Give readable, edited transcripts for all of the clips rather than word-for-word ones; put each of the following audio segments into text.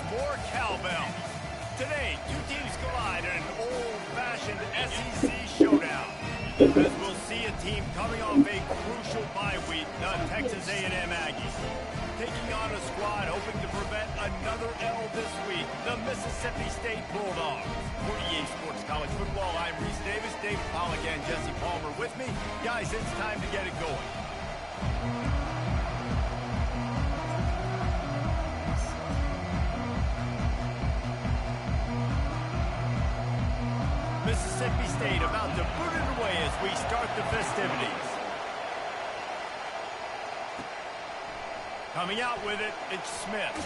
for cowbell. Today, two teams collide in an old-fashioned SEC showdown. As we'll see a team coming off a crucial bye week, the Texas A&M Aggies. Taking on a squad hoping to prevent another L this week, the Mississippi State Bulldogs. For EA Sports College Football, I'm Reese Davis, David Pollack, and Jesse Palmer with me. Guys, it's time to get it going. Mississippi State about to boot it away as we start the festivities. Coming out with it, it's Smith.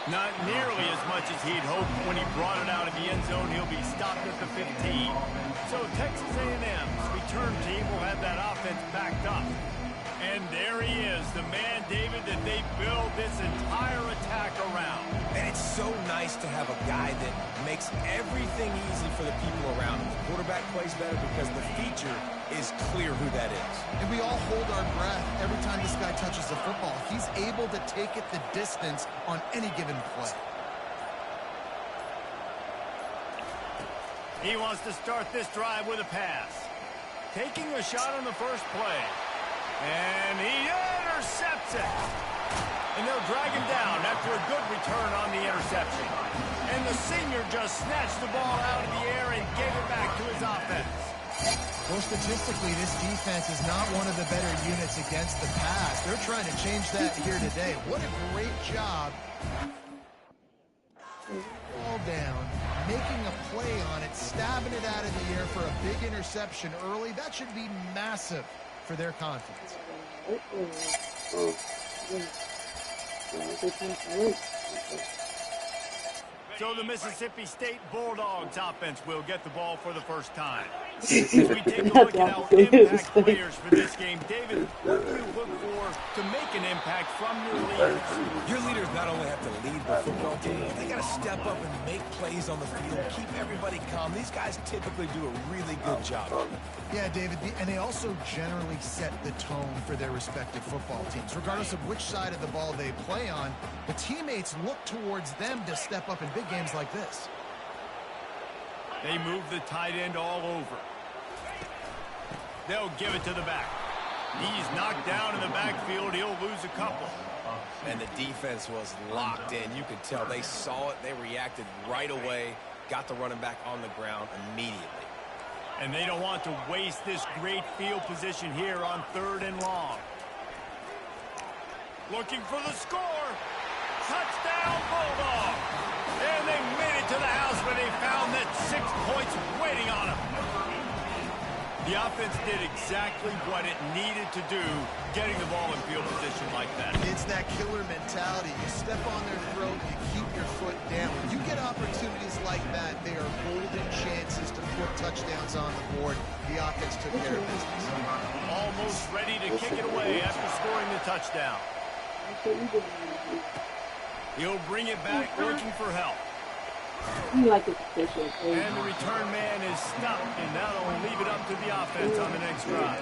Not nearly as much as he'd hoped when he brought it out of the end zone. He'll be stopped at the 15. So Texas A&M's return team will have that offense backed up. And there he is, the man, David, that they build this entire attack around. And it's so nice to have a guy that makes everything easy for the people around him. The quarterback plays better because the feature is clear who that is. And we all hold our breath every time this guy touches the football. He's able to take it the distance on any given play. He wants to start this drive with a pass. Taking a shot on the first play. And he intercepts it. And they'll drag him down after a good return on the interception. And the senior just snatched the ball out of the air and gave it back to his offense. Well, statistically, this defense is not one of the better units against the pass. They're trying to change that here today. What a great job. Ball down, making a play on it, stabbing it out of the air for a big interception early. That should be massive for their confidence. So the Mississippi State Bulldogs offense will get the ball for the first time. As we take a look at our impact players for this game, David, what do you look for to make an impact from your leaders? Your leaders not only have to lead the football team, they got to step up and make plays on the field, keep everybody calm. These guys typically do a really good job. Yeah, David, and they also generally set the tone for their respective football teams. Regardless of which side of the ball they play on, the teammates look towards them to step up in big games like this. They move the tight end all over. They'll give it to the back. He's knocked down in the backfield. He'll lose a couple. And the defense was locked in. You could tell they saw it. They reacted right away. Got the running back on the ground immediately. And they don't want to waste this great field position here on 3rd and long. Looking for the score. Touchdown, Bulldog. And they made it to the house where they found that 6 points waiting on them. The offense did exactly what it needed to do, getting the ball in field position like that. It's that killer mentality. You step on their throat, you keep your foot down. When you get opportunities like that, they are golden chances to put touchdowns on the board. The offense took care of business. Almost ready to kick it away after scoring the touchdown. He'll bring it back, looking for help. And the return man is stopped, and that'll leave it up to the offense on the next drive.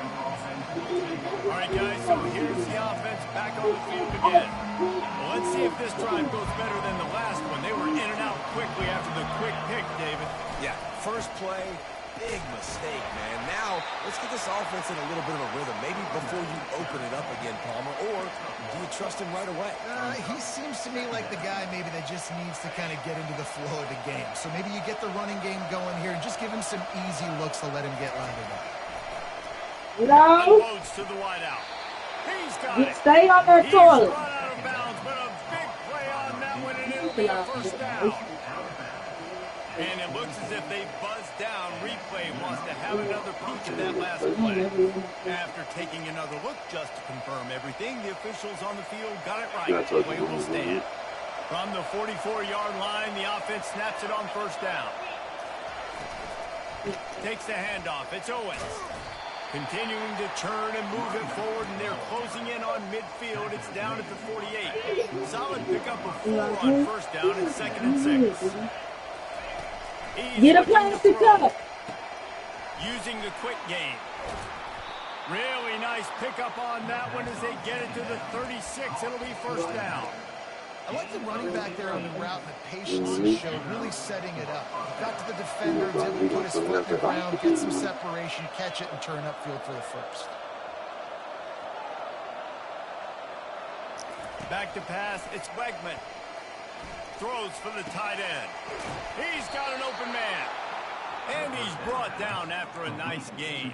All right, guys, so here's the offense back on the field again. Well, let's see if this drive goes better than the last one. They were in and out quickly after the quick pick, David. Yeah, first play, big mistake, man. Now, let's get this offense in a little bit of a rhythm. Maybe before you open it up again, Palmer, or do you trust him right away? He seems to me like the guy maybe that just needs to kind of get into the flow of the game. So maybe you get the running game going here and just give him some easy looks to let him get landed up. Unloads to the wideout. He's got it. Stay on that toilet. He's run out of bounds, but a big play on that one, and it'll be a first down. And it looks as if they buzzed down. Replay wants to have another peek at that last play. After taking another look just to confirm everything, the officials on the field got it right. The play will stand. From the 44-yard line, the offense snaps it on first down. Takes the handoff. It's Owens. Continuing to turn and move it forward, and they're closing in on midfield. It's down at the 48. Solid pickup of 4 on first down and 2nd and 6. Get a plastic up. Using the quick game. Really nice pickup on that one as they get it to the 36. It'll be first down. I like the running back there on the route and the patience he showed, really setting it up. Got to the defender, was able to put his foot in the ground, get some separation, catch it, and turn upfield for the first. Back to pass, it's Wegman. Throws for the tight end. He's got an open man. And he's brought down after a nice gain.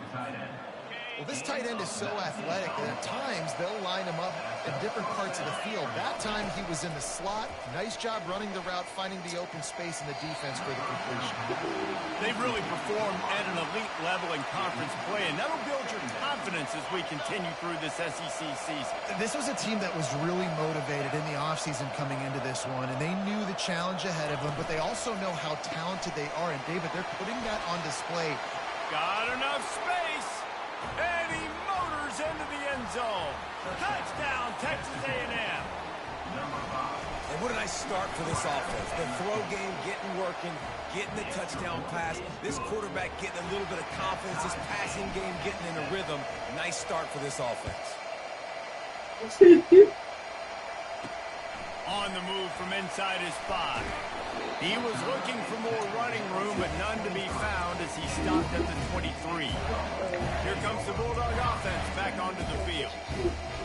Well, this tight end is so athletic that at times they'll line him up in different parts of the field. That time he was in the slot. Nice job running the route, finding the open space in the defense for the completion. They really performed at an elite level in conference play, and that'll build your confidence as we continue through this SEC season. This was a team that was really motivated in the offseason coming into this one, and they knew the challenge ahead of them, but they also know how talented they are. And, David, they're putting that on display. Got enough space. And he motors into the end zone. Touchdown, Texas A&M. And what a nice start for this offense. The throw game getting working, getting the touchdown pass. This quarterback getting a little bit of confidence. This passing game getting in a rhythm. Nice start for this offense. On the move from inside his 5. He was looking for more running room, but none to be found as he stopped at the 23. Here comes the Bulldog offense back onto the field.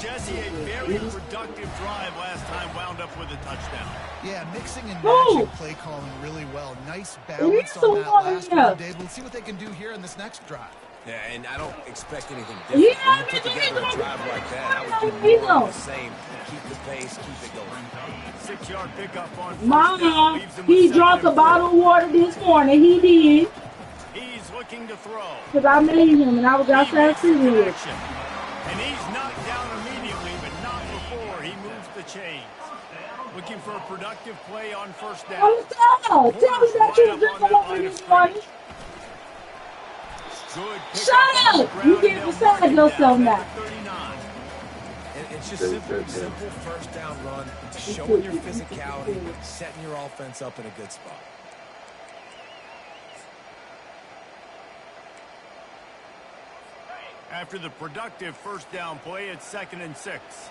Jesse, a very productive drive last time, wound up with a touchdown. Yeah, mixing and matching play calling really well. Nice balance on that last one, David. Let's see what they can do here in this next drive. Yeah, and I don't expect anything different. When you put together a drive like that, I would do more of the same. Keep the pace, keep it going. 6-yard pickup on Mama, he drank a bottle of water this morning. He did. He's looking to throw. Because I made him and I was outside sitting with him. And he's knocked down immediately, but not before he moves the chains. Looking for a productive play on first down. Oh, tell me that you drinking water this morning. Shut up! You get beside yourself now. It's just simple first down run, showing your physicality, setting your offense up in a good spot. After the productive first down play, it's 2nd and 6.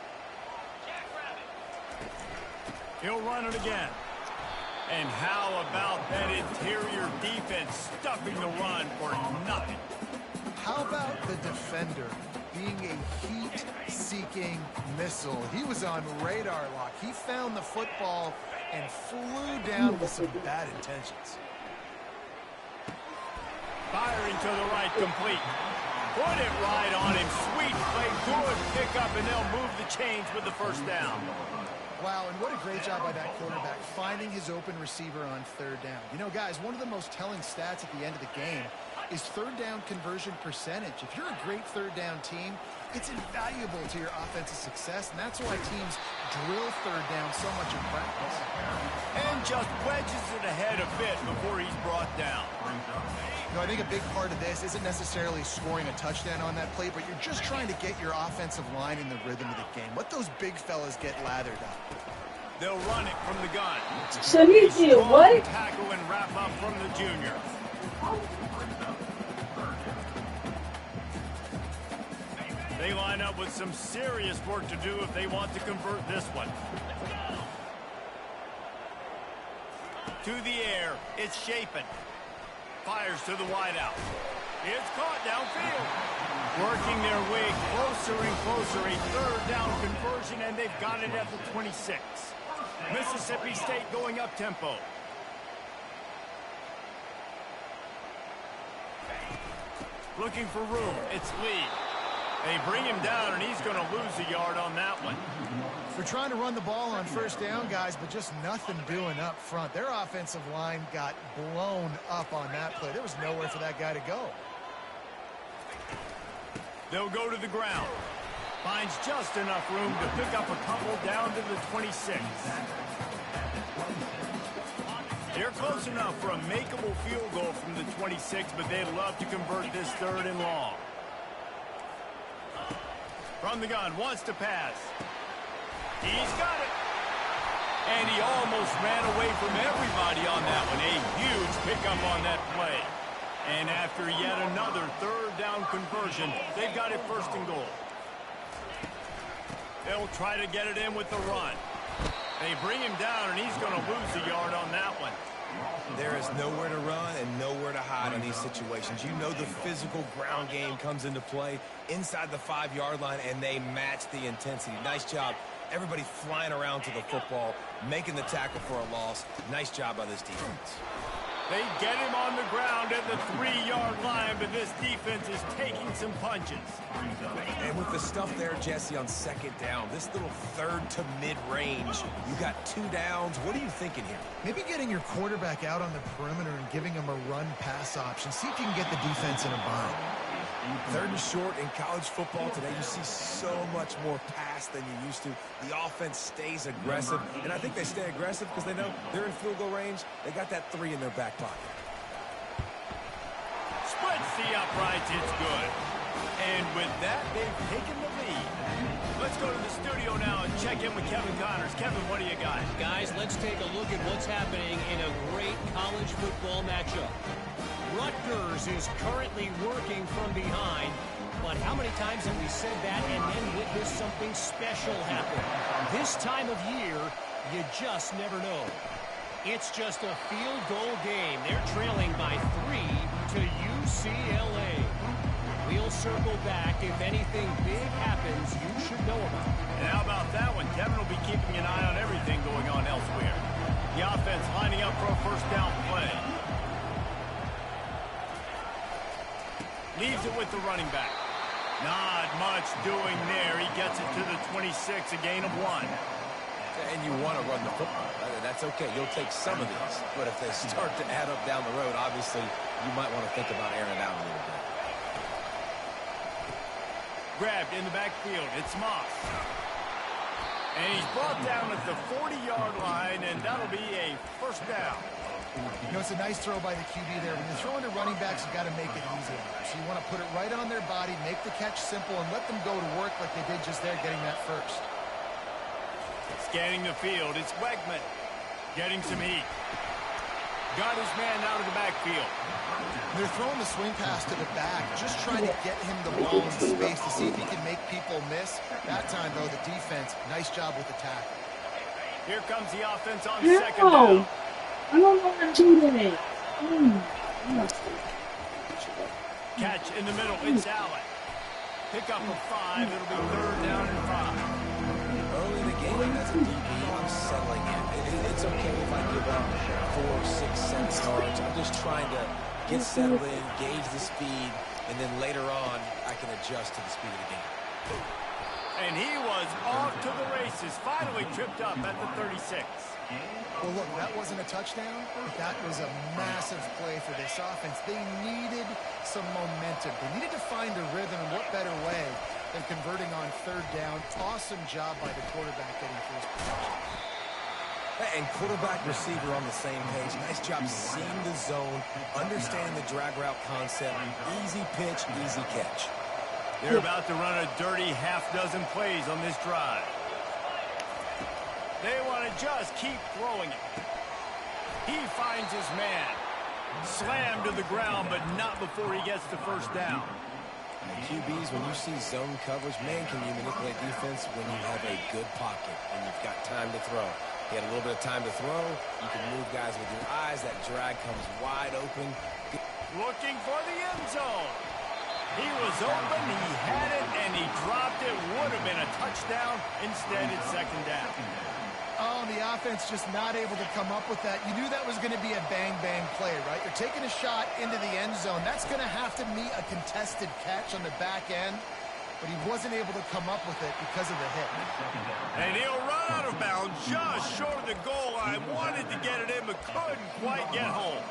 He'll run it again. And how about that interior defense stuffing the run for nothing? How about the defender being a heat-seeking missile? He was on radar lock. He found the football and flew down with some bad intentions. Firing to the right, complete. Put it right on him. Sweet play, good pickup, and they'll move the chains with the first down. Wow, and what a great job by that quarterback, finding his open receiver on third down. You know, guys, one of the most telling stats at the end of the game is third down conversion percentage. If you're a great third down team, it's invaluable to your offensive success, and that's why teams drill third down so much in practice. And just wedges it ahead a bit before he's brought down. You know, I think a big part of this isn't necessarily scoring a touchdown on that play, but you're just trying to get your offensive line in the rhythm of the game. Let those big fellas get lathered up. They'll run it from the gun. So you do what? Tackle and wrap up from the junior. They line up with some serious work to do if they want to convert this one. To the air, it's Chapin. Fires to the wideout. It's caught downfield. Working their way closer and closer. A third down conversion, and they've got it at the 26. Mississippi State going up tempo. Looking for room. It's Lee. They bring him down, and he's going to lose a yard on that one. We're trying to run the ball on first down, guys, but just nothing doing up front. Their offensive line got blown up on that play. There was nowhere for that guy to go. They'll go to the ground. Finds just enough room to pick up a couple down to the 26. They're close enough for a makeable field goal from the 26, but they'd love to convert this 3rd and long. From the gun, wants to pass. He's got it. And he almost ran away from everybody on that one. A huge pickup on that play. And after yet another third down conversion, they've got it 1st and goal. They'll try to get it in with the run. They bring him down, and he's going to lose a yard on that one. There is nowhere to run and nowhere to hide in these situations. You know the physical ground game comes into play inside the 5-yard line, and they match the intensity. Nice job. Everybody flying around to the football, making the tackle for a loss. Nice job by this defense. They get him on the ground at the 3-yard line, but this defense is taking some punches. And with the stuff there, Jesse, on second down, this little third to mid-range, you got 2 downs. What are you thinking here? Maybe getting your quarterback out on the perimeter and giving him a run-pass option. See if you can get the defense in a bind. 3rd and short in college football today, you see so much more pass than you used to. The offense stays aggressive, and I think they stay aggressive because they know they're in field goal range. They got that 3 in their back pocket. Splits the uprights, it's good. And with that, they've taken the lead. Let's go to the studio now and check in with Kevin Connors. Kevin, what do you got? Guys, let's take a look at what's happening in a great college football matchup. Rutgers is currently working from behind, but how many times have we said that and then witnessed something special happen? This time of year, you just never know. It's just a field goal game. They're trailing by 3 to UCLA. We'll circle back. If anything big happens, you should know about it. And how about that one? Kevin will be keeping an eye on everything going on elsewhere. The offense lining up for a first down play. Leaves it with the running back. Not much doing there. He gets it to the 26, a gain of 1. And you want to run the football. That's okay. You'll take some of these. But if they start to add up down the road, obviously, you might want to think about airing it out a little bit. Grabbed in the backfield. It's Moss. And he's brought down at the 40-yard line, and that'll be a first down. You know, it's a nice throw by the QB there. When you're throwing to running backs, you got to make it easy. So you want to put it right on their body, make the catch simple, and let them go to work like they did just there, getting that first. Scanning the field, it's Wegman. Getting some heat. Got his man out of the backfield. They're throwing the swing pass to the back, just trying to get him the ball in space to see if he can make people miss. That time, though, the defense, nice job with the tackle. Here comes the offense on second down. I don't want to do that. Catch in the middle, it's Allen. Pick up a 5, it'll be 3rd down and 5. Early in the game, as a DB, I'm settling in. It's okay if I give up 4, 6, 7 yards. I'm just trying to get settled in, gauge the speed, and then later on, I can adjust to the speed of the game. And he was off to the races, finally tripped up at the 36. Well, look, that wasn't a touchdown, but that was a massive play for this offense. They needed some momentum. They needed to find a rhythm, and what better way than converting on 3rd down. Awesome job by the quarterback getting first possession. And quarterback receiver on the same page. Nice job seeing the zone, understanding the drag route concept. Easy pitch, easy catch. They're about to run a dirty half-dozen plays on this drive. They want to just keep throwing it. He finds his man. Slammed to the ground, but not before he gets the first down. QBs, when you see zone coverage, man, can you manipulate defense when you have a good pocket and you've got time to throw. You had a little bit of time to throw. You can move guys with your eyes. That drag comes wide open. Looking for the end zone. He was open, he had it, and he dropped it. Would have been a touchdown. Instead, it's 2nd down. Oh, the offense just not able to come up with that. You knew that was going to be a bang-bang play, right? You're taking a shot into the end zone. That's going to have to meet a contested catch on the back end, but he wasn't able to come up with it because of the hit. And he'll run out of bounds just short of the goal line. Wanted to get it in, but couldn't quite get home.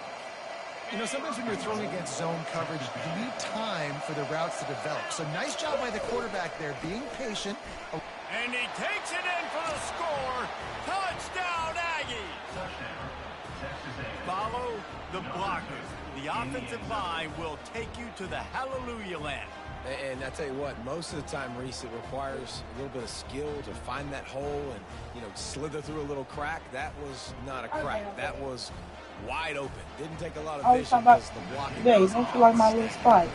You know, sometimes when you're throwing against zone coverage, you need time for the routes to develop. So nice job by the quarterback there, being patient. And he takes it in for the score. Touchdown, Aggies! Follow the blockers. The offensive line will take you to the hallelujah land. And I tell you what, most of the time, Reese, it requires a little bit of skill to find that hole and, you know, slither through a little crack. That was not a crack. That was wide open. Didn't take a lot of vision because the blocking. Yeah, don't you like my little spikes?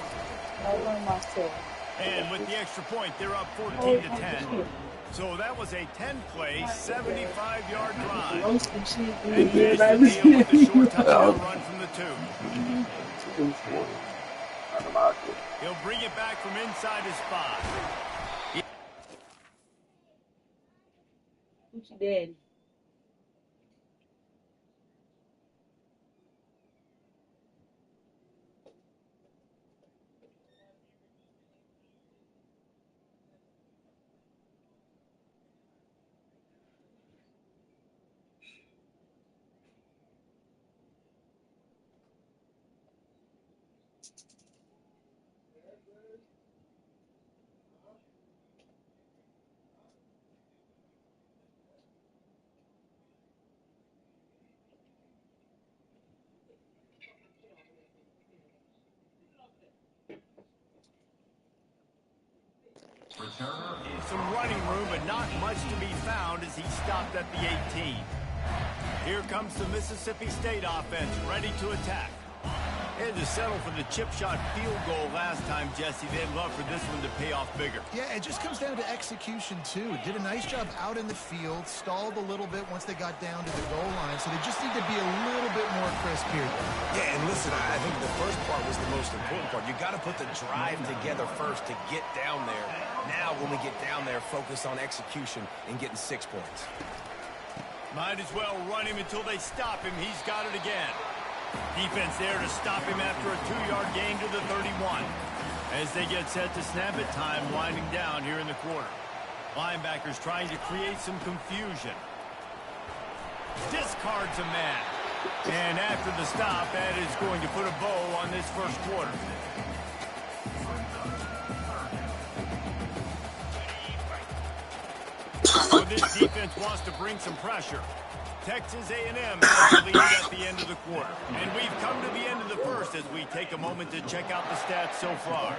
I learned myself. And with the extra point, they're up 14 to 10. So that was a 10-play, 75-yard drive. Roasting shit. And finished the deal with the short touchdown run from the 2. He'll bring it back from inside his 5. What you did? Some running room, but not much to be found as he stopped at the 18. Here comes the Mississippi State offense, ready to attack. They had to settle for the chip shot field goal last time, Jesse. They'd love for this one to pay off bigger. Yeah, it just comes down to execution, too. Did a nice job out in the field, stalled a little bit once they got down to the goal line, so they just need to be a little bit more crisp here. Yeah, and listen, I think the first part was the most important part. You got to put the drive together first to get down there. Now, when we get down there, focus on execution and getting 6 points. Might as well run him until they stop him. He's got it again. Defense there to stop him after a 2-yard gain to the 31. As they get set to snap it, time winding down here in the quarter. Linebackers trying to create some confusion. Discards a man. And after the stop, that is going to put a bow on this first quarter. So this defense wants to bring some pressure. Texas A&M has the lead at the end of the quarter. And we've come to the end of the first as we take a moment to check out the stats so far.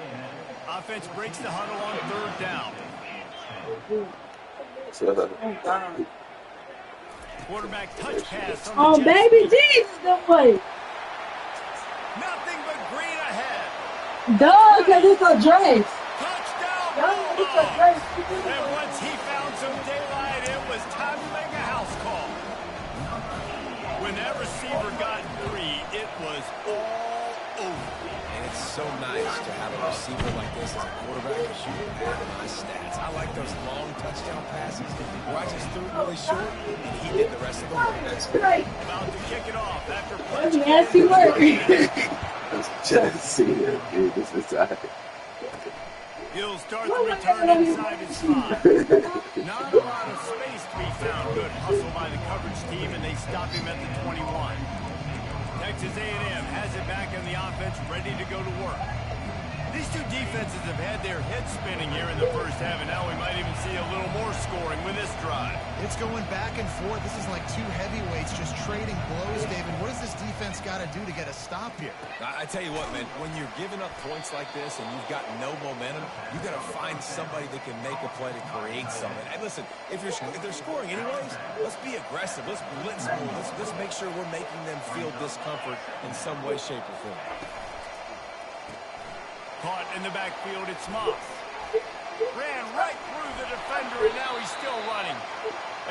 Offense breaks the huddle on 3rd down. Quarterback touch pass on the Oh, baby Jesus, don't play. Nothing but green ahead. Duh, because it's a dress. Touchdown. Duh, it's a dress. And once he found some daylight, it was time to make a house call. When that receiver got free, it was all over. And it's so nice to have a receiver like this as a quarterback because you can add my stats. I like those long touchdown passes where I just threw it really short and he did the rest of the work. That's great. About to kick it off after That's punching nasty work. He'll start the return inside his 5. Not a lot of space to be found. Good hustle by the coverage team, and they stop him at the 21. Texas A&M has it back in the offense, ready to go to work. These two defenses have had their heads spinning here in the first half, and now we might even see a little more scoring with this drive. It's going back and forth. This is like two heavyweights just trading blows, David. What does this defense got to do to get a stop here? I tell you what, man, when you're giving up points like this and you've got no momentum, you got to find somebody that can make a play to create something. And listen, if they're scoring anyways, let's be aggressive. Let's blitz more. Let's make sure we're making them feel discomfort in some way, shape, or form. Caught in the backfield, it's Moss. Ran right through the defender, and now he's still running.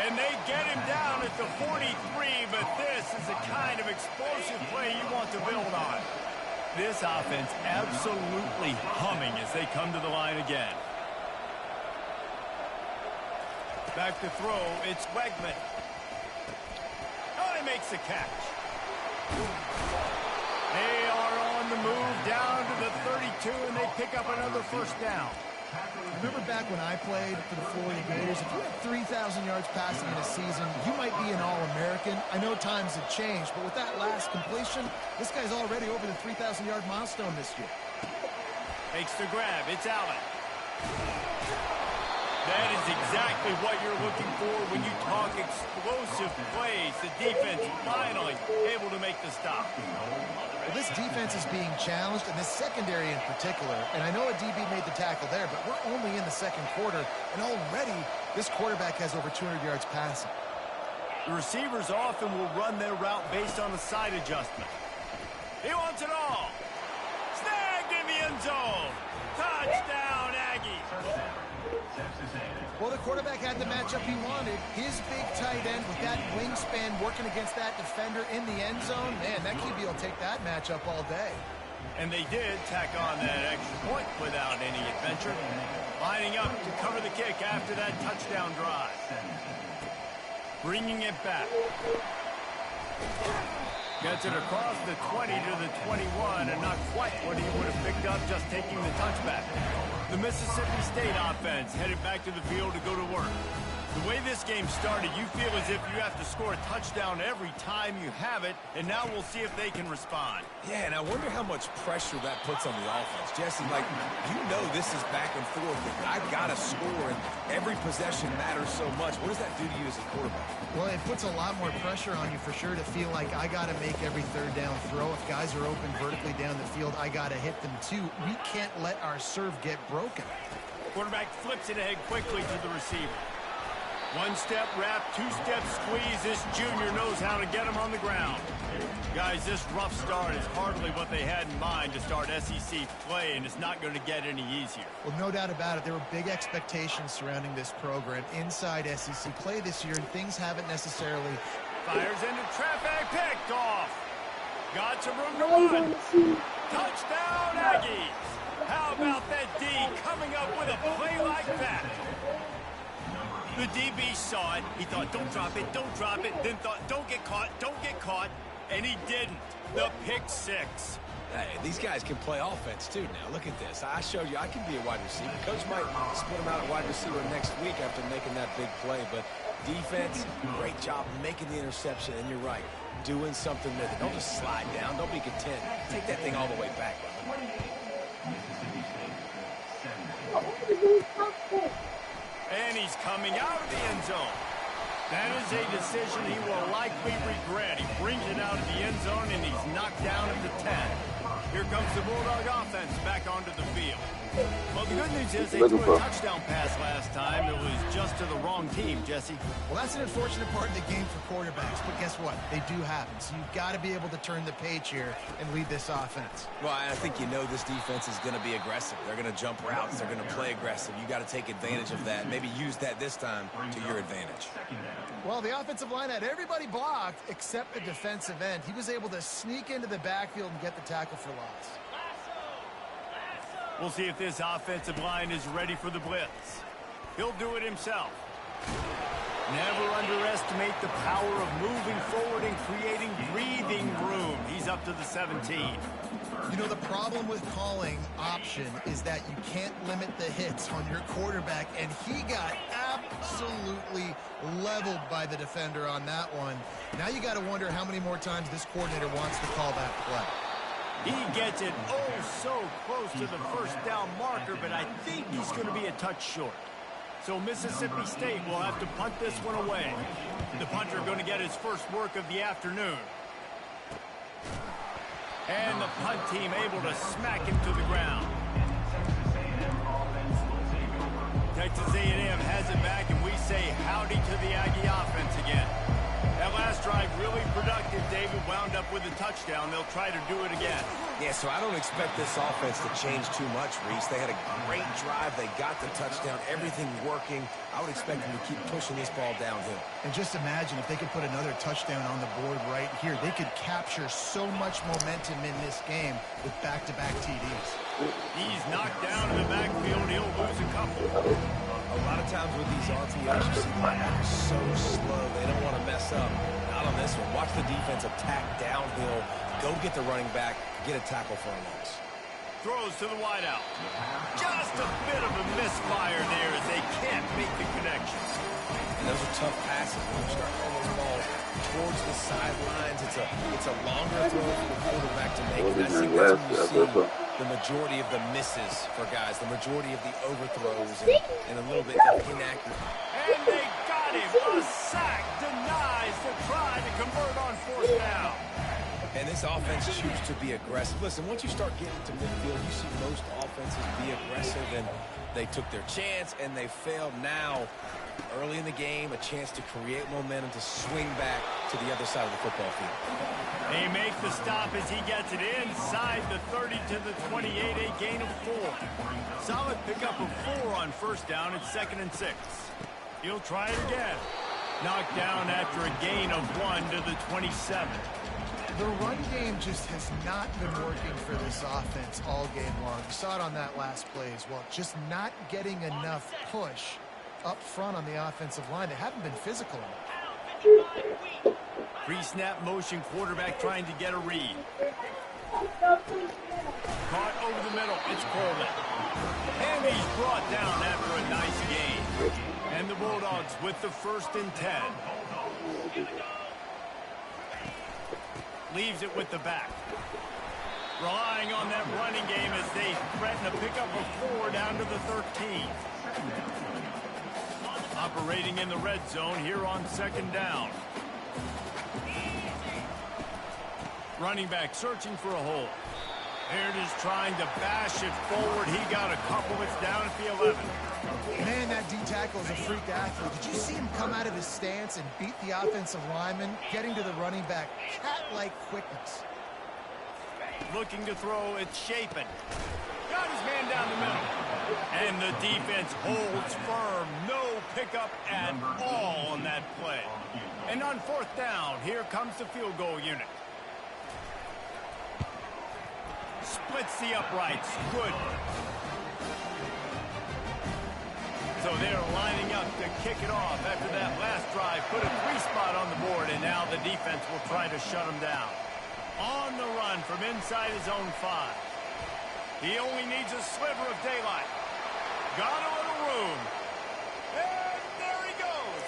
And they get him down at the 43, but this is the kind of explosive play you want to build on. This offense absolutely humming as they come to the line again. Back to throw, it's Wegman. Oh, he makes the catch. They are on the move down to the 32, and they pick up another first down. Remember back when I played for the Florida Gators, if you had 3,000 yards passing in a season, you might be an All-American. I know times have changed, but with that last completion, this guy's already over the 3,000-yard milestone this year. Makes the grab. It's Allen. That is exactly what you're looking for when you talk explosive plays. The defense finally able to make the stop. Well, this defense is being challenged, and this secondary in particular. And I know a DB made the tackle there, but we're only in the second quarter, and already this quarterback has over 200 yards passing. The receivers often will run their route based on the side adjustment. He wants it all. Snagged in the end zone. Touchdown, Aggies. Well, the quarterback had the matchup he wanted. His big tight end with that wingspan working against that defender in the end zone. Man, that QB will take that matchup all day. And they did tack on that extra point without any adventure. Lining up to cover the kick after that touchdown drive. Bringing it back. Gets it across the 20 to the 21, and not quite what he would have picked up just taking the touchback. The Mississippi State offense headed back to the field to go to work. The way this game started, you feel as if you have to score a touchdown every time you have it, and now we'll see if they can respond. Yeah, and I wonder how much pressure that puts on the offense. Jesse, like, you know this is back and forth. I've got to score, and every possession matters so much. What does that do to you as a quarterback? Well, it puts a lot more pressure on you for sure to feel like I got to make every third down throw. If guys are open vertically down the field, I got to hit them too. We can't let our serve get broken. Quarterback flips it ahead quickly to the receiver. One-step wrap, two-step squeeze. This junior knows how to get him on the ground. Guys, this rough start is hardly what they had in mind to start SEC play, and it's not going to get any easier. Well, no doubt about it. There were big expectations surrounding this program inside SEC play this year, and things haven't necessarily... Fires into traffic, picked off. Got some room to run. Touchdown, Aggies. How about that D coming up with a play like that? The DB saw it. He thought, don't drop it, then thought, don't get caught, and he didn't. The pick six. Hey, these guys can play offense, too, now. Look at this. I showed you I can be a wide receiver. Coach might split him out at wide receiver next week after making that big play, but defense, great job making the interception, and you're right, doing something with it. Don't just slide down. Don't be content. Take that thing all the way back, brother. And he's coming out of the end zone. That is a decision he will likely regret. He brings it out of the end zone, and he's knocked down at the 10. Here comes the Bulldog offense back onto the field. Well, the good news is they threw a touchdown pass last time. It was just to the wrong team, Jesse. Well, that's an unfortunate part of the game for quarterbacks, but guess what? They do happen, so you've got to be able to turn the page here and lead this offense. Well, I think you know this defense is going to be aggressive. They're going to jump routes. They're going to play aggressive. You got to take advantage of that. Maybe use that this time to your advantage. Well, the offensive line had everybody blocked except the defensive end. He was able to sneak into the backfield and get the tackle for loss. We'll see if this offensive line is ready for the blitz. He'll do it himself. Never underestimate the power of moving forward and creating breathing room. He's up to the 17. You know, the problem with calling option is that you can't limit the hits on your quarterback, and he got absolutely leveled by the defender on that one. Now you got to wonder how many more times this coordinator wants to call that play. He gets it so close to the first down marker, but I think he's going to be a touch short. So Mississippi State will have to punt this one away. The punter going to get his first work of the afternoon. And the punt team able to smack him to the ground. Texas A&M has it back, and we say howdy to the Aggie offense again. That last drive really productive. David wound up with a touchdown. They'll try to do it again. Yeah, so I don't expect this offense to change too much, Reese. They had a great drive. They got the touchdown. Everything working. I would expect them to keep pushing this ball downhill. And just imagine if they could put another touchdown on the board right here. They could capture so much momentum in this game with back-to-back TDs. He's knocked down in the backfield. He'll lose a couple. A lot of times with these RPOs, you see linebackers so slow. They don't want to mess up. Not on this one. Watch the defense attack downhill. Go get the running back. Get a tackle for a loss. Throws to the wideout. Just a bit of a misfire there as they can't make the connection. And those are tough passes when you start throwing those balls towards the sidelines. It's a longer throw for the quarterback to make. And I think that's when you see the majority of the misses for guys, the majority of the overthrows, and a little bit inaccurate. And they got him. A sack denies the try to convert on fourth down. And this offense chooses to be aggressive. Listen, once you start getting to midfield, you see most offenses be aggressive, and they took their chance, and they failed. Now, early in the game, a chance to create momentum, to swing back, to the other side of the football field. They make the stop as he gets it inside the 30 to the 28, a gain of 4. Solid pickup of 4 on first down. It's 2nd and 6. He'll try it again. Knocked down after a gain of 1 to the 27. The run game just has not been working for this offense all game long. You saw it on that last play as well. Just not getting enough push up front on the offensive line. They haven't been physical enough. Pre-snap motion, quarterback trying to get a read. Caught over the middle. It's Coleman. And he's brought down after a nice gain. And the Bulldogs with the 1st and 10. Leaves it with the back. Relying on that running game as they threaten a pickup of 4 down to the 13. Operating in the red zone here on 2nd down. Running back searching for a hole. There it is, trying to bash it forward. He got a couple. It's down at the 11. Man, that D tackle is a freak athlete. Did you see him come out of his stance and beat the offensive lineman, getting to the running back? Cat-like quickness. Looking to throw, it's Shapen. Got his man down the middle. And the defense holds firm. No pickup at all on that play. And on 4th down, here comes the field goal unit. Splits the uprights. Good. So they're lining up to kick it off after that last drive. Put a 3-spot on the board, and now the defense will try to shut them down. On the run from inside his own 5. He only needs a sliver of daylight. Got a little room. And there he goes.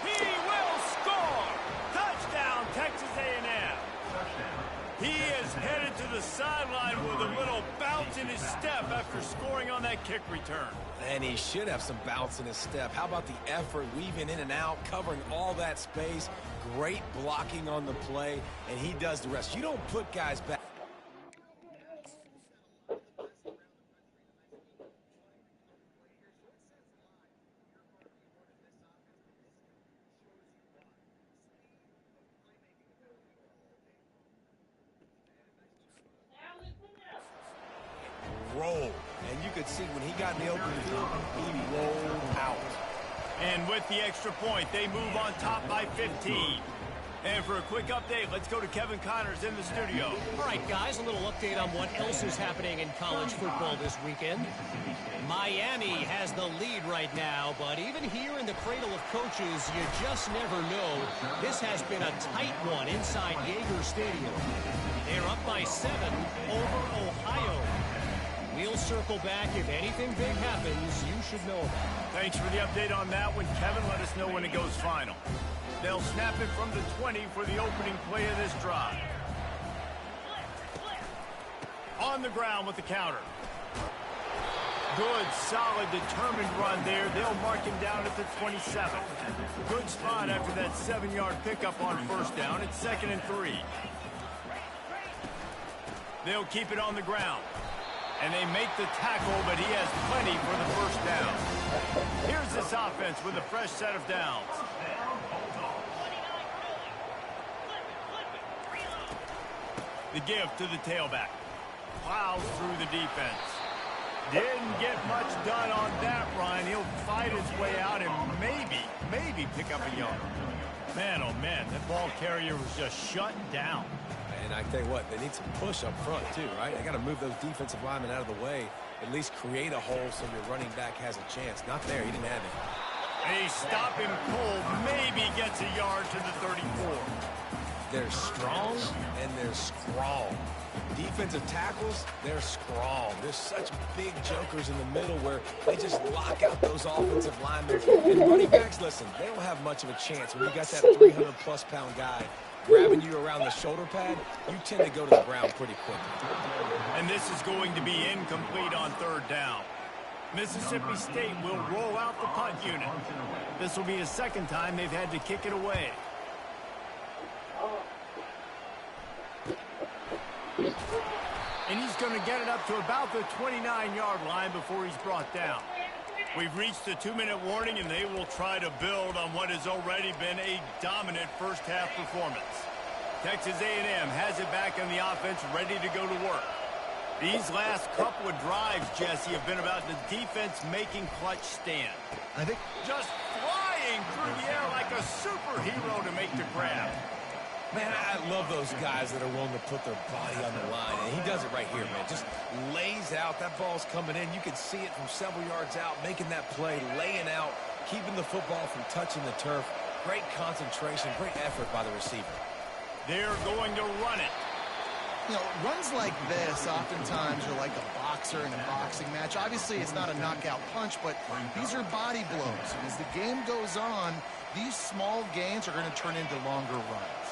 He will score. Touchdown, Texas A&M. He is headed to the sideline with a little bounce in his step after scoring on that kick return. And he should have some bounce in his step. How about the effort, weaving in and out, covering all that space. Great blocking on the play, and he does the rest. You don't put guys back. Roll. And you could see when he got in the open field, he rolled out. And with the extra point, they move on top by 15. And for a quick update, let's go to Kevin Connors in the studio. All right, guys, a little update on what else is happening in college football this weekend. Miami has the lead right now, but even here in the cradle of coaches, you just never know. This has been a tight one inside Yager Stadium. They're up by 7 over Ohio. We'll circle back. If anything big happens, you should know about it. Thanks for the update on that one, Kevin. Let us know when it goes final. They'll snap it from the 20 for the opening play of this drive. On the ground with the counter. Good, solid, determined run there. They'll mark him down at the 27. Good spot after that 7-yard pickup on 1st down. It's 2nd and 3. They'll keep it on the ground. And they make the tackle, but he has plenty for the 1st down. Here's this offense with a fresh set of downs. The give to the tailback. Plows through the defense. Didn't get much done on that run. He'll fight his way out and maybe pick up a yard. Man, oh man, that ball carrier was just shut down. And I tell you what, they need some push up front too, right? They got to move those defensive linemen out of the way, at least create a hole so your running back has a chance. Not there, he didn't have it. They stop him cold, maybe gets a yard to the 34. They're strong and they're scrawl. Defensive tackles, they're scrawl. There's such big jokers in the middle where they just lock out those offensive linemen. And running backs, listen, they don't have much of a chance when you got that 300-plus pound guy grabbing you around the shoulder pad. You tend to go to the ground pretty quickly. And this is going to be incomplete on 3rd down. Mississippi State will roll out the punt unit. This will be the 2nd time they've had to kick it away. And he's going to get it up to about the 29-yard line before he's brought down. We've reached the 2-minute warning, and they will try to build on what has already been a dominant first-half performance. Texas A&M has it back on the offense, ready to go to work. These last couple of drives, Jesse, have been about the defense making clutch stand. I think Just flying through the air like a superhero to make the grab. Man, I love those guys that are willing to put their body on the line, and he does it right here, man. Just lays out. That ball's coming in. You can see it from several yards out, making that play, laying out, keeping the football from touching the turf. Great concentration, great effort by the receiver. They're going to run it. You know, runs like this oftentimes are like a boxer in a boxing match. Obviously, it's not a knockout punch, but these are body blows. And as the game goes on, these small gains are going to turn into longer runs.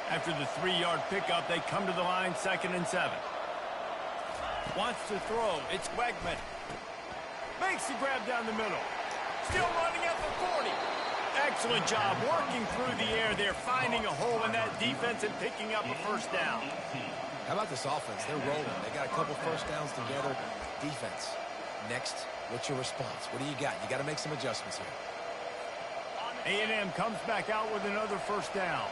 After the 3-yard pickup, they come to the line, 2nd and 7. Wants to throw. It's Wegman. Makes the grab down the middle. Still running at the 40. Excellent job working through the air there, finding a hole in that defense and picking up a first down. How about this offense? They're rolling. They got a couple first downs together. Defense. Next, what's your response? What do you got? You got to make some adjustments here. A&M comes back out with another first down.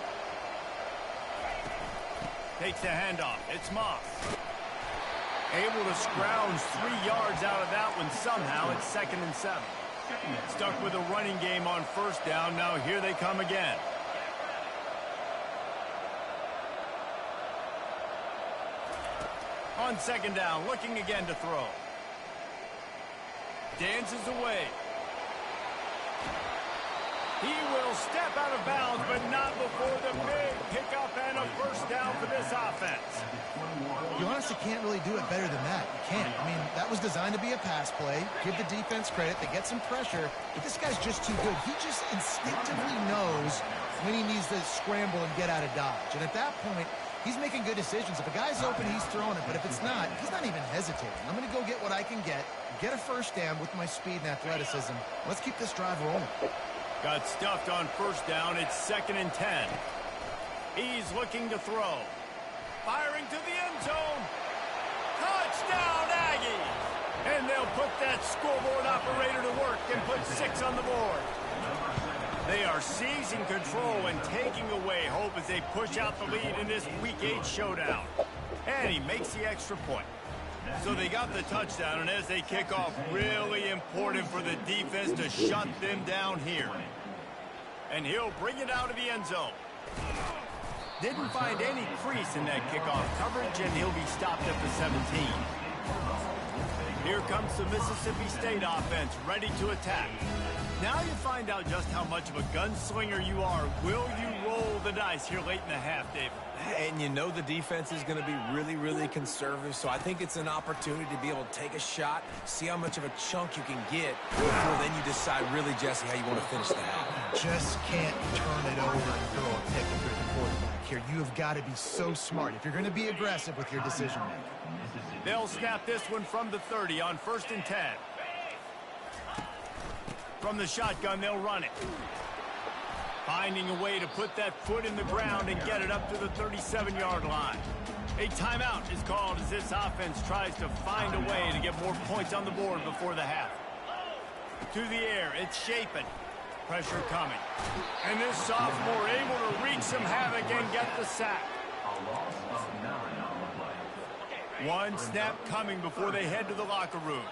Takes the handoff. It's Moss. Able to scrounge 3 yards out of that one somehow. It's 2nd and 7. Stuck with a running game on first down. Now here they come again. On 2nd down, looking again to throw. Dances away. He will step out of bounds, but not before the big pickup and a first down for this offense. You honestly can't really do it better than that. You can't. I mean, that was designed to be a pass play. Give the defense credit. They get some pressure. But this guy's just too good. He just instinctively knows when he needs to scramble and get out of dodge. And at that point, he's making good decisions. If a guy's open, he's throwing it. But if it's not, he's not even hesitating. I'm going to go get what I can get a first down with my speed and athleticism. Let's keep this drive rolling. Got stuffed on first down. It's 2nd and 10. He's looking to throw. Firing to the end zone. Touchdown, Aggies! And they'll put that scoreboard operator to work and put 6 on the board. They are seizing control and taking away hope as they push out the lead in this Week 8 showdown. And he makes the extra point. So they got the touchdown, and as they kick off, really important for the defense to shut them down here. And he'll bring it out of the end zone. Didn't find any crease in that kickoff coverage, and he'll be stopped at the 17. Here comes the Mississippi State offense, ready to attack. Now you find out just how much of a gunslinger you are. Will you roll the dice here late in the half, David? And you know the defense is going to be really, really conservative, so I think it's an opportunity to be able to take a shot, see how much of a chunk you can get, before then you decide really, Jesse, how you want to finish the half. Just can't turn it over and throw a pick if you're the quarterback here. You have got to be so smart if you're going to be aggressive with your decision-making. They'll snap this one from the 30 on 1st and 10. From the shotgun, they'll run it. Finding a way to put that foot in the ground and get it up to the 37-yard line. A timeout is called as this offense tries to find a way to get more points on the board before the half. To the air, it's Shapen. Pressure coming. And this sophomore able to wreak some havoc and get the sack. One snap coming before they head to the locker room.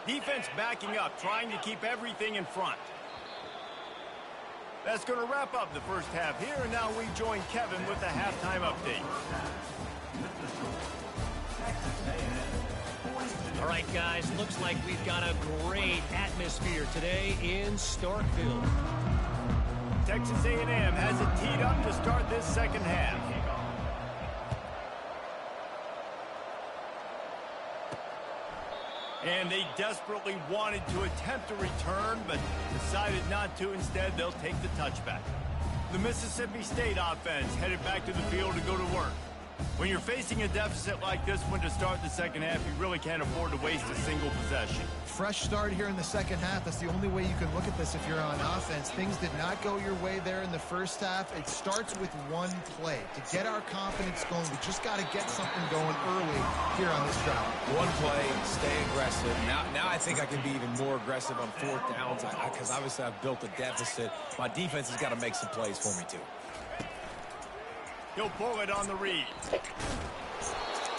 Defense backing up, trying to keep everything in front. That's going to wrap up the first half here, and now we join Kevin with the halftime update. All right, guys, looks like we've got a great atmosphere today in Starkville. Texas A&M has it teed up to start this second half. And they desperately wanted to attempt a return, but decided not to. Instead, they'll take the touchback. The Mississippi State offense headed back to the field to go to work. When you're facing a deficit like this one to start the second half, you really can't afford to waste a single possession. Fresh start here in the second half. That's the only way you can look at this if you're on offense. Things did not go your way there in the first half. It starts with one play. To get our confidence going, we just got to get something going early here on this drive. One play, stay aggressive. Now I think I can be even more aggressive on fourth downs because obviously I've built a deficit. My defense has got to make some plays for me, too. He'll pull it on the read.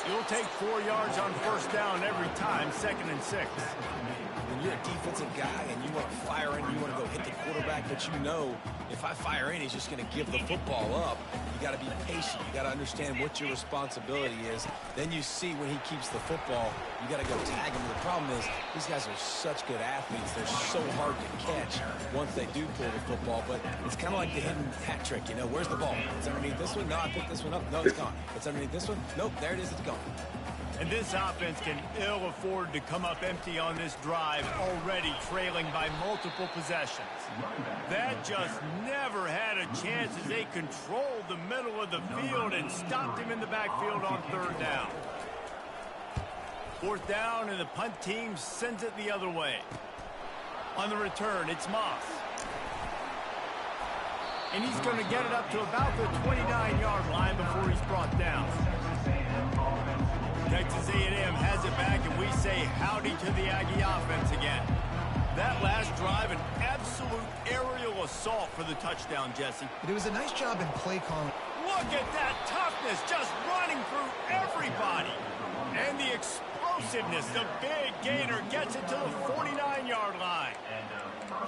You'll take 4 yards on first down every time, 2nd and 6. When you're a defensive guy and you want to fire in, you want to go hit the quarterback, but you know if I fire in, he's just going to give the football up. You got to be patient. You got to understand what your responsibility is. Then you see when he keeps the football, you got to go tag him. The problem is these guys are such good athletes. They're so hard to catch once they do pull the football, but it's kind of like the hidden hat trick. You know, where's the ball? It's underneath this one? No, I picked this one up. No, it's gone. It's underneath this one? Nope, there it is. It's gone. And this offense can ill afford to come up empty on this drive, already trailing by multiple possessions. That just never had a chance as they controlled the middle of the field and stopped him in the backfield on 3rd down. 4th down, and the punt team sends it the other way. On the return, it's Moss. And he's going to get it up to about the 29-yard line before he's brought down. Texas A&M has it back, and we say howdy to the Aggie offense again. That last drive, an absolute aerial assault for the touchdown, Jesse. But it was a nice job in play calling. Look at that toughness, just running through everybody. And the explosiveness, the big gainer gets it to the 49-yard line.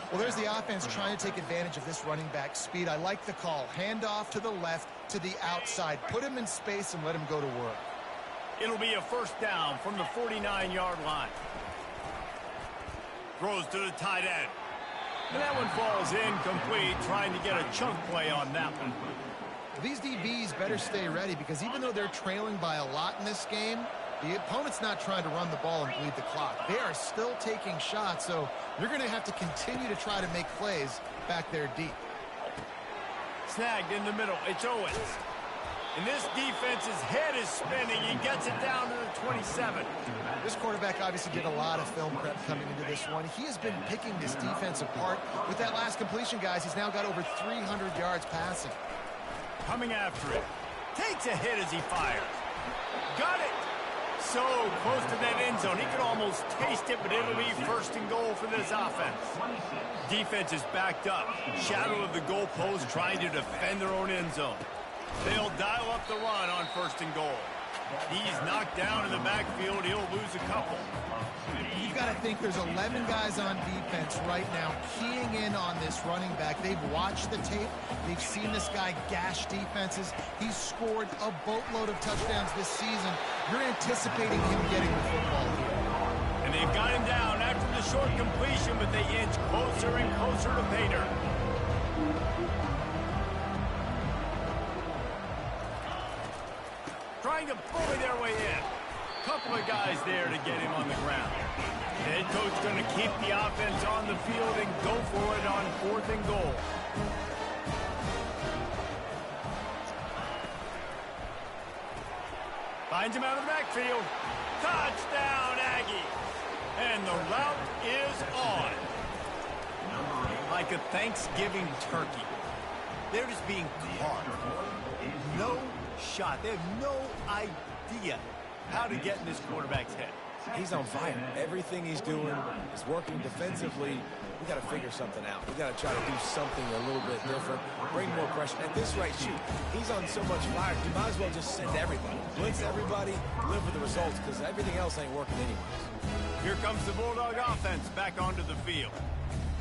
Well, there's the offense trying to take advantage of this running back speed. I like the call. Hand off to the left, to the outside. Put him in space and let him go to work. It'll be a first down from the 49-yard line. Throws to the tight end. And that one falls incomplete, trying to get a chunk play on that one. Well, these DBs better stay ready because even though they're trailing by a lot in this game, the opponent's not trying to run the ball and bleed the clock. They are still taking shots, so you're going to have to continue to try to make plays back there deep. Snagged in the middle. It's Owens. And this defense's head is spinning. He gets it down to the 27. This quarterback obviously did a lot of film prep coming into this one. He has been picking this defense apart. With that last completion, guys, he's now got over 300 yards passing. Coming after it. Takes a hit as he fires. Got it. So close to that end zone. He could almost taste it, but it'll be 1st and goal for this offense. Defense is backed up. Shadow of the goalpost trying to defend their own end zone. They'll dial up the run on 1st and goal. He's knocked down in the backfield. He'll lose a couple. You've got to think there's 11 guys on defense right now keying in on this running back. They've watched the tape. They've seen this guy gash defenses. He's scored a boatload of touchdowns this season. You're anticipating him getting the football here. And they've got him down after the short completion, but they inch closer and closer to pay dirt. Trying to bully their way in. Couple of guys there to get him on the ground. The head coach going to keep the offense on the field and go for it on 4th and goal. Finds him out of the backfield. Touchdown, Aggie. And the route is on. Like a Thanksgiving turkey. They're just being carved. No shot. They have no idea how to get in this quarterback's head. He's on fire. Everything he's doing is working defensively. We got to figure something out. We got to try to do something a little bit different. Bring more pressure. At this rate, shoot, he's on so much fire. You might as well just send everybody. Blitz everybody, live with the results, because everything else ain't working anyways. Here comes the Bulldog offense back onto the field.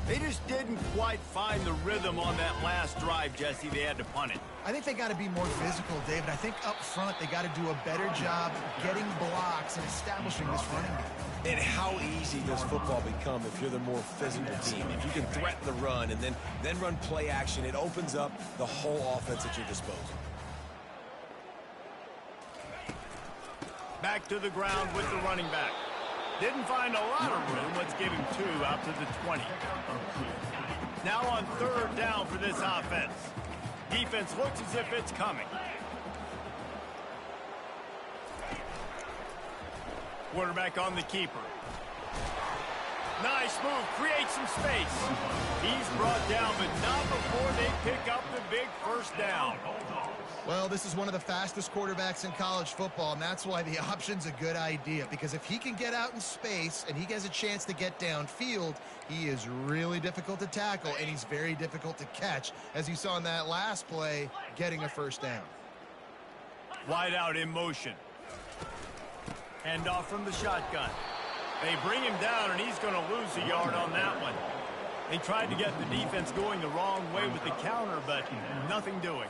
They just didn't quite find the rhythm on that last drive, Jesse. They had to punt it. I think they got to be more physical, David. I think up front they got to do a better job getting blocks and establishing this running game. And how easy does football become if you're the more physical team? If you can threaten the run and then run play action, it opens up the whole offense at your disposal. Back to the ground with the running back. Didn't find a lot of room. Let's give him 2 out to the 20. Now on 3rd down for this offense. Defense looks as if it's coming. Quarterback on the keeper. Nice move, creates some space. He's brought down, but not before they pick up the big first down. Well, this is one of the fastest quarterbacks in college football, and that's why the option's a good idea, because if he can get out in space and he gets a chance to get downfield, he is really difficult to tackle, and he's very difficult to catch, as you saw in that last play, getting a first down. Wide out in motion. Handoff from the shotgun. They bring him down, and he's going to lose a yard on that one. They tried to get the defense going the wrong way with the counter, but nothing doing.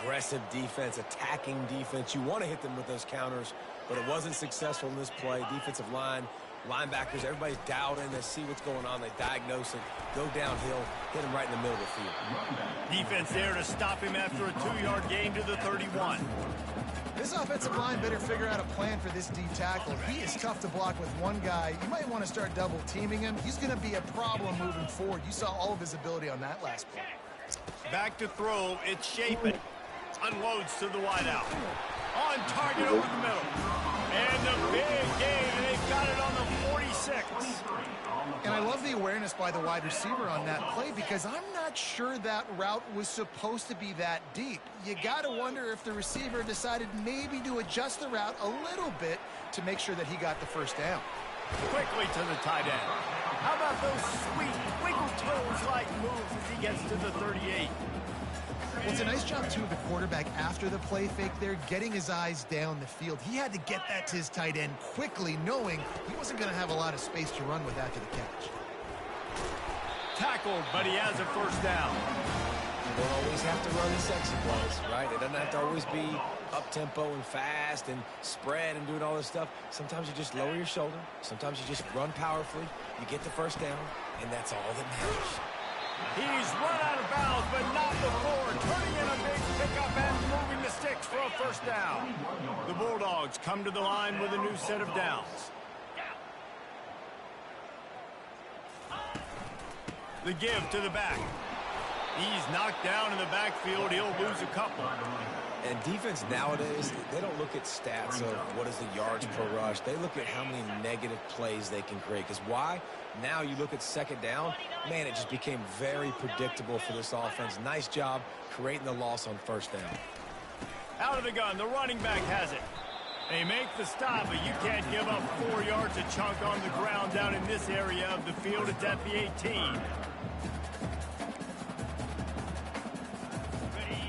Aggressive defense, attacking defense. You want to hit them with those counters, but it wasn't successful in this play. Defensive line, linebackers, everybody's dialed in. They see what's going on. They diagnose it, go downhill, hit him right in the middle of the field. Defense there to stop him after a 2-yard gain to the 31. This offensive line better figure out a plan for this D tackle. He is tough to block with one guy. You might want to start double teaming him. He's going to be a problem moving forward. You saw all of his ability on that last play. Back to throw, it's Shapen. Unloads to the wideout. On target over the middle. And the big gain, and they've got it on the 46. And I love the awareness by the wide receiver on that play, because I'm not sure that route was supposed to be that deep. You got to wonder if the receiver decided maybe to adjust the route a little bit to make sure that he got the first down. Quickly to the tight end. How about those sweet wiggle toes-like moves as he gets to the 38? Well, it's a nice job, too, of the quarterback after the play fake there, getting his eyes down the field. He had to get that to his tight end quickly, knowing he wasn't going to have a lot of space to run with after the catch. Tackled, but he has a first down. You don't always have to run the sexy plays, right? It doesn't have to always be up-tempo and fast and spread and doing all this stuff. Sometimes you just lower your shoulder. Sometimes you just run powerfully. You get the first down, and that's all that matters. He's run out of bounds, but not before turning in a big pickup and moving the sticks for a first down. The Bulldogs come to the line with a new set of downs. The give to the back. He's knocked down in the backfield. He'll lose a couple. And defense nowadays, they don't look at stats of what is the yards per rush. They look at how many negative plays they can create. Because why? Now you look at second down, man, it just became very predictable for this offense. Nice job creating the loss on first down. Out of the gun, the running back has it. They make the stop, but you can't give up 4 yards a chunk on the ground down in this area of the field. It's at the 18.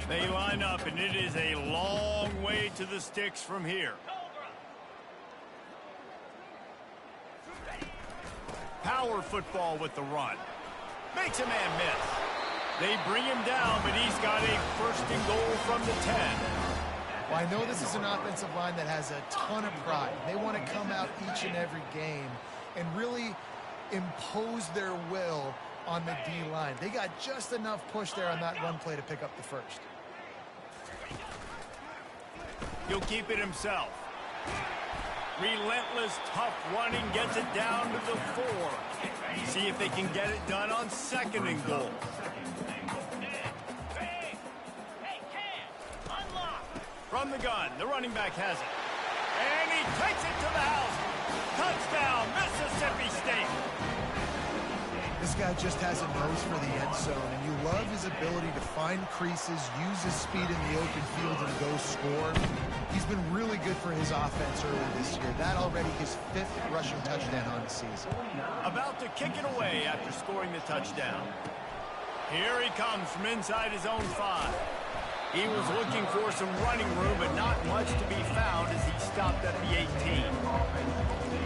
They line up, and it is a long way to the sticks from here. Power football with the run. Makes a man miss. They bring him down, but he's got a first and goal from the 10. Well, I know this is an offensive line that has a ton of pride. They want to come out each and every game and really impose their will on the D-line. They got just enough push there on that run play to pick up the first. He'll keep it himself. Relentless, tough running, gets it down to the 4. See if they can get it done on second and goal. From the gun, the running back has it. And he takes it to the house. Touchdown, Mississippi State. This guy just has a nose for the end zone, and you love his ability to find creases, use his speed in the open field, and go score. He's been really good for his offense early this year. That already his 5th rushing touchdown on the season. About to kick it away after scoring the touchdown. Here he comes from inside his own 5. He was looking for some running room, but not much to be found as he stopped at the 18.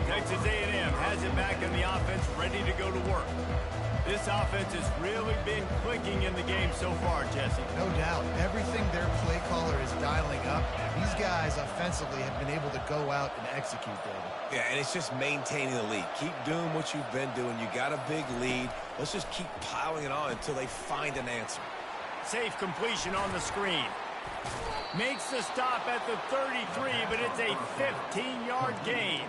Texas A&M has it back in the offense, ready to go to work. This offense has really been clicking in the game so far, Jesse. No doubt. Everything their play caller is dialing up, these guys offensively have been able to go out and execute, David. Yeah, and it's just maintaining the lead. Keep doing what you've been doing. You got a big lead. Let's just keep piling it on until they find an answer. Safe completion on the screen. Makes the stop at the 33, but it's a 15-yard gain.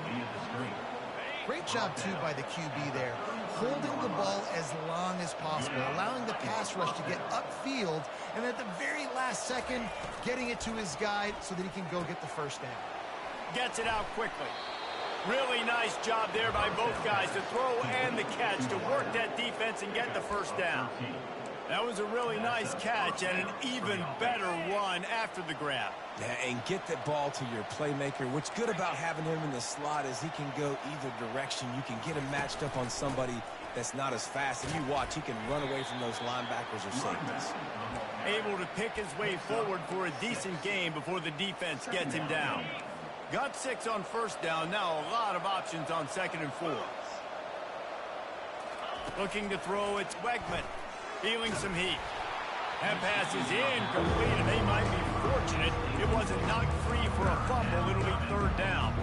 Great job, too, by the QB there. Holding the ball as long as possible, allowing the pass rush to get upfield, and at the very last second, getting it to his guy so that he can go get the first down. Gets it out quickly. Really nice job there by both guys to throw and the catch to work that defense and get the first down. That was a really nice catch and an even better run after the grab. Yeah, and get that ball to your playmaker. What's good about having him in the slot is he can go either direction. You can get him matched up on somebody that's not as fast. And you watch, he can run away from those linebackers or safeties. Able to pick his way forward for a decent game before the defense gets him down. Got 6 on first down. Now a lot of options on 2nd and 4. Looking to throw, it's Wegman. Feeling some heat. That pass is incomplete, and they might be fortunate it wasn't knocked free for a fumble. It'll be 3rd down.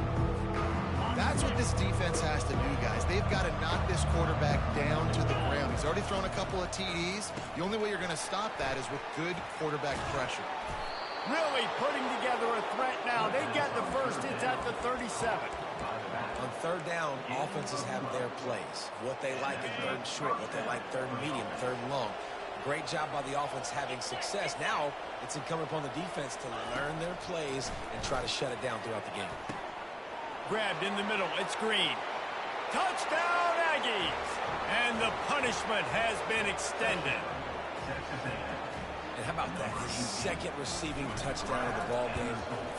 That's what this defense has to do, guys. They've got to knock this quarterback down to the ground. He's already thrown a couple of TDs. The only way you're going to stop that is with good quarterback pressure. Really putting together a threat now. They get the first. It's at the 37. On 3rd down, offenses have their plays. What they like in 3rd and short, what they like 3rd and medium, 3rd and long. Great job by the offense having success. Now it's incumbent upon the defense to learn their plays and try to shut it down throughout the game. Grabbed in the middle. It's Green. Touchdown, Aggies! And the punishment has been extended. And how about that? His 2nd receiving touchdown of the ball game.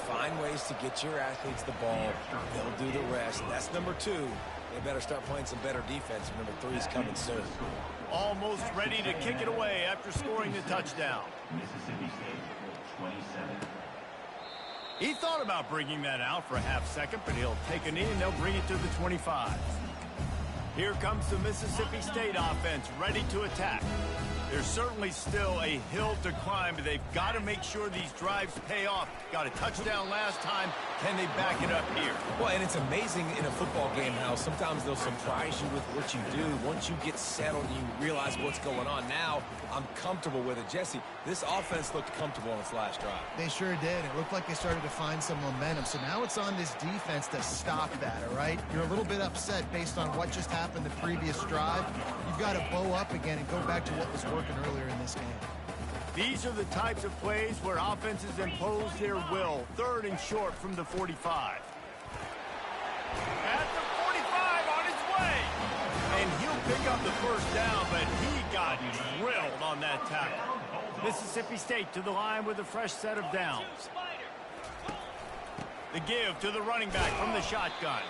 Find ways to get your athletes the ball. They'll do the rest. That's number 2. They better start playing some better defense. Number 3 is coming soon. Almost ready to kick it away after scoring the touchdown. He thought about bringing that out for a half second, but he'll take a knee and they'll bring it to the 25. Here comes the Mississippi State offense ready to attack. There's certainly still a hill to climb, but they've got to make sure these drives pay off. Got a touchdown last time. Can they back it up here? Well, and it's amazing in a football game how sometimes they'll surprise you with what you do. Once you get settled and you realize what's going on, now I'm comfortable with it. Jesse, this offense looked comfortable on its last drive. They sure did. It looked like they started to find some momentum. So now it's on this defense to stop that, all right? You're a little bit upset based on what just happened the previous drive. You've got to bow up again and go back to what was working earlier in this game. These are the types of plays where offenses impose their will. 3rd and short from the 45. At the 45 on his way. And he'll pick up the first down, but he got drilled on that tackle. Mississippi State to the line with a fresh set of downs. The give to the running back from the shotgun.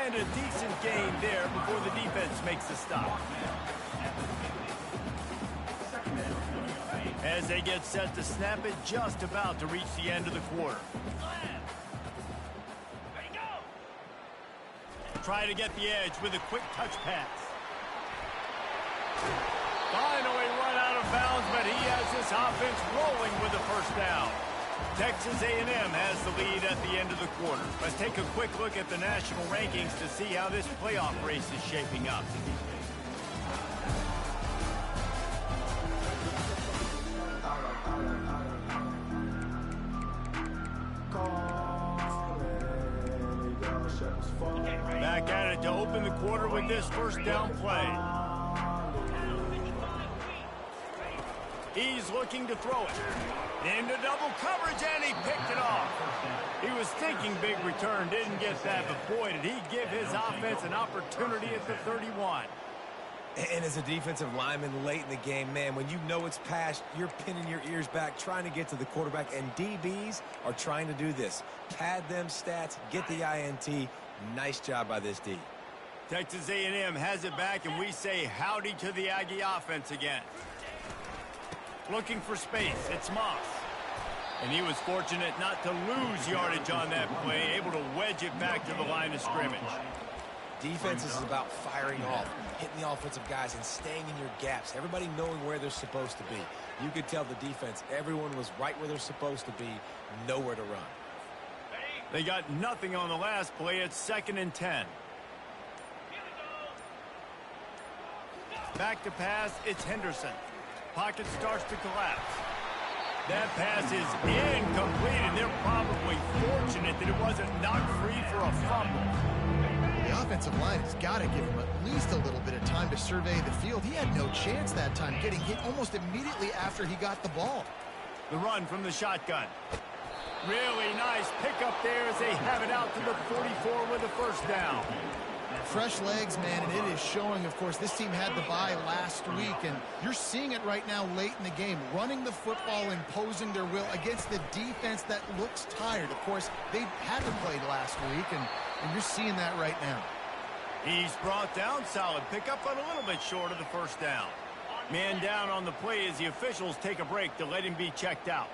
And a decent gain there before the defense makes the stop. As they get set to snap it, just about to reach the end of the quarter. Try to get the edge with a quick touch pass. Finally run out of bounds, but he has this offense rolling with the first down. Texas A&M has the lead at the end of the quarter. Let's take a quick look at the national rankings to see how this playoff race is shaping up. Back at it to open the quarter with this first down play. He's looking to throw it. Into double coverage, and he picked it off. He was thinking big return, didn't get that, but boy, did he give his offense an opportunity at the 31. And as a defensive lineman late in the game, man, when you know it's passed, you're pinning your ears back, trying to get to the quarterback, and DBs are trying to do this. Pad them stats, get the INT. Nice job by this D. Texas A&M has it back, and we say howdy to the Aggie offense again. Looking for space, it's Moss. And he was fortunate not to lose yardage on that play, able to wedge it back to the line of scrimmage. Defense is about firing off, hitting the offensive guys, and staying in your gaps. Everybody knowing where they're supposed to be. You could tell the defense, everyone was right where they're supposed to be, nowhere to run. They got nothing on the last play. It's 2nd and 10. Back to pass, it's Henderson. Pocket starts to collapse. That pass is incomplete, and they're probably fortunate that it wasn't knocked free for a fumble. The offensive line has got to give him at least a little bit of time to survey the field. He had no chance that time, getting hit almost immediately after he got the ball. The run from the shotgun. Really nice pickup there as they have it out to the 44 with a first down. Fresh legs, man, and it is showing. Of course, this team had the bye last week, and you're seeing it right now late in the game, running the football, imposing their will against the defense that looks tired. Of course, they had to play last week, and you're seeing that right now. He's brought down. Solid pickup, but a little bit short of the first down. Man down on the play as the officials take a break to let him be checked out.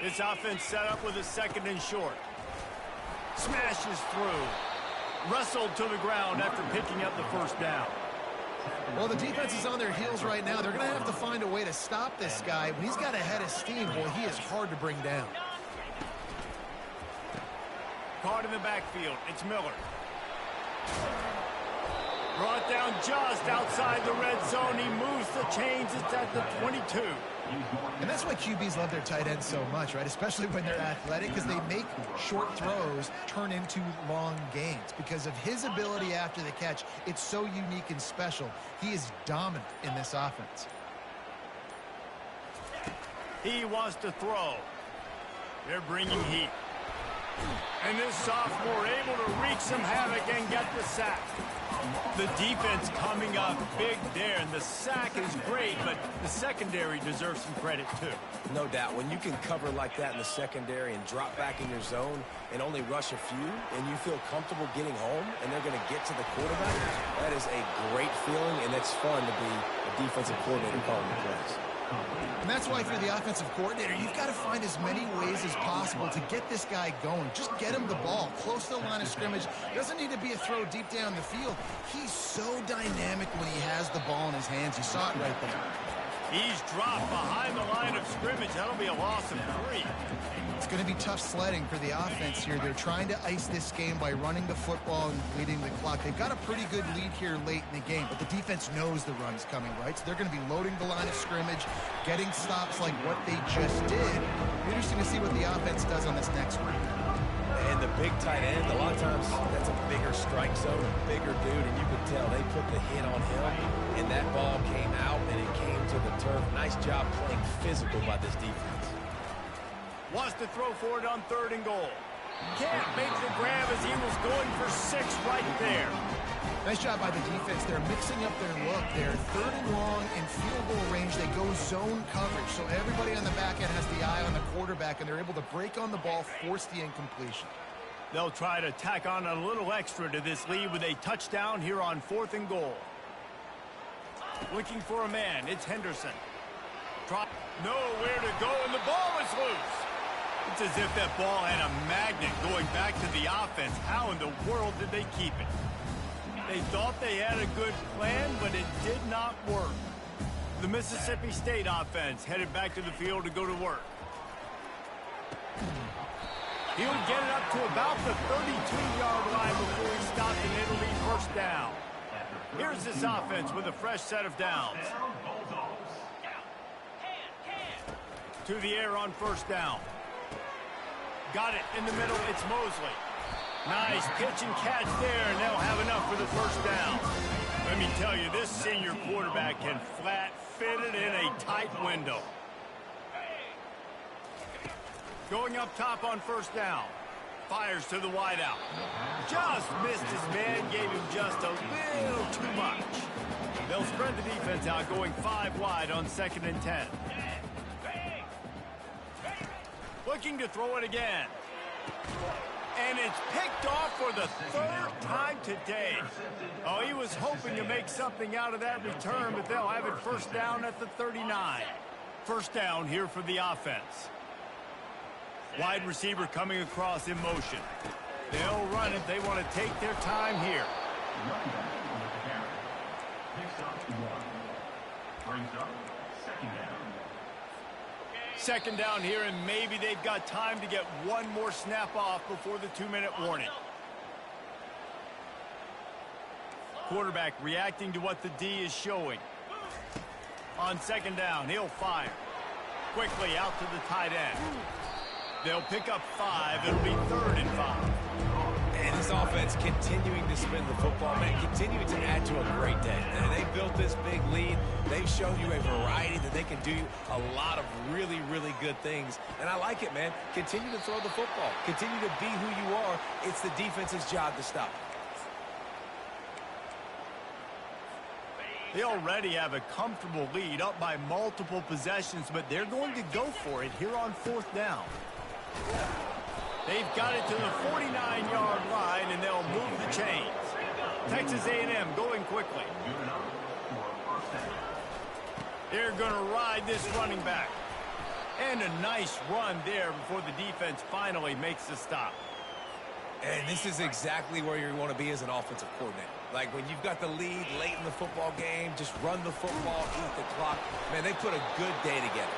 This offense set up with a second and short. Smashes through. Wrestled to the ground after picking up the first down. Well, the defense is on their heels right now. They're going to have to find a way to stop this guy. When he's got a head of steam, boy, he is hard to bring down. Caught in the backfield. It's Miller. Brought down just outside the red zone. He moves the chains. It's at the 22. And that's why QBs love their tight ends so much, right? Especially when they're athletic, because they make short throws turn into long gains. Because of his ability after the catch, it's so unique and special. He is dominant in this offense. He wants to throw. They're bringing heat. And this sophomore able to wreak some havoc and get the sack. The defense coming up big there, and the sack is great, but the secondary deserves some credit too. No doubt. When you can cover like that in the secondary and drop back in your zone and only rush a few, and you feel comfortable getting home, and they're going to get to the quarterback, that is a great feeling, and it's fun to be a defensive coordinator calling the plays. And that's why for the offensive coordinator, you've got to find as many ways as possible to get this guy going. Just get him the ball close to the line of scrimmage. Doesn't need to be a throw deep down the field. He's so dynamic when he has the ball in his hands. You saw it right there. He's dropped behind the line of scrimmage. That'll be a loss of 3. It's going to be tough sledding for the offense here. They're trying to ice this game by running the football and leading the clock. They've got a pretty good lead here late in the game, but the defense knows the run's coming, right? So they're going to be loading the line of scrimmage, getting stops like what they just did. Interesting to see what the offense does on this next one. And the big tight end, a lot of times that's a bigger strike zone, a bigger dude, and you could tell they put the hit on him, and that ball came out, and it came to the turf. Nice job playing physical by this defense. Wants to throw for it on 3rd and goal. Can't make the grab as he was going for 6 right there. Nice job by the defense. They're mixing up their look. They're 3rd and long in field goal range. They go zone coverage. So everybody on the back end has the eye on the quarterback, and they're able to break on the ball, force the incompletion. They'll try to tack on a little extra to this lead with a touchdown here on 4th and goal. Looking for a man. It's Henderson. Nowhere to go, and the ball is loose. It's as if that ball had a magnet going back to the offense. How in the world did they keep it? They thought they had a good plan, but it did not work. The Mississippi State offense headed back to the field to go to work. He'll get it up to about the 32-yard line before he stopped, and it'll be first down. Here's this offense with a fresh set of downs. To the air on first down. Got it in the middle. It's Mosley. Nice pitch and catch there, and they'll have enough for the first down. Let me tell you, this senior quarterback can flat fit it in a tight window. Going up top on first down. Fires to the wideout. Just missed his man, gave him just a little too much. They'll spread the defense out, going 5 wide on 2nd and 10. Looking to throw it again. And it's picked off for the 3rd time today. Oh, he was hoping to make something out of that return, but they'll have it first down at the 39. First down here for the offense. Wide receiver coming across in motion. They'll run it. They want to take their time here. Second down here, and maybe they've got time to get one more snap off before the 2-minute warning. Quarterback reacting to what the D is showing. On second down, he'll fire. Quickly out to the tight end. They'll pick up 5. It'll be 3rd and 5. And this offense continuing to spin the football, man, continuing to add to a great day. And they built this big lead. They've shown you a variety that they can do a lot of really, really good things. And I like it, man. Continue to throw the football. Continue to be who you are. It's the defense's job to stop. They already have a comfortable lead, up by multiple possessions, but they're going to go for it here on 4th down. They've got it to the 49-yard line, and they'll move the chains. Texas A&M going quickly. They're going to ride this running back. And a nice run there before the defense finally makes the stop. And this is exactly where you want to be as an offensive coordinator. Like when you've got the lead late in the football game, just run the football, eat the clock. Man, they put a good day together.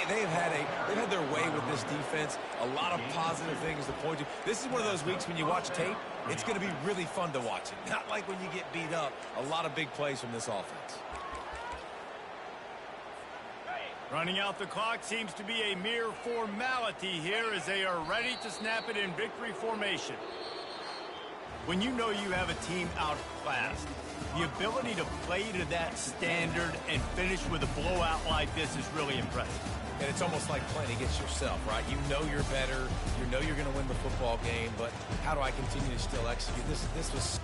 They've had their way with this defense. A lot of positive things to point to. This is one of those weeks when you watch tape, it's going to be really fun to watch it. Not like when you get beat up. A lot of big plays from this offense. Running out the clock seems to be a mere formality here as they are ready to snap it in victory formation. When you know you have a team outclassed, the ability to play to that standard and finish with a blowout like this is really impressive. And it's almost like playing against yourself, right? You know you're better. You know you're going to win the football game, but how do I continue to still execute? This was...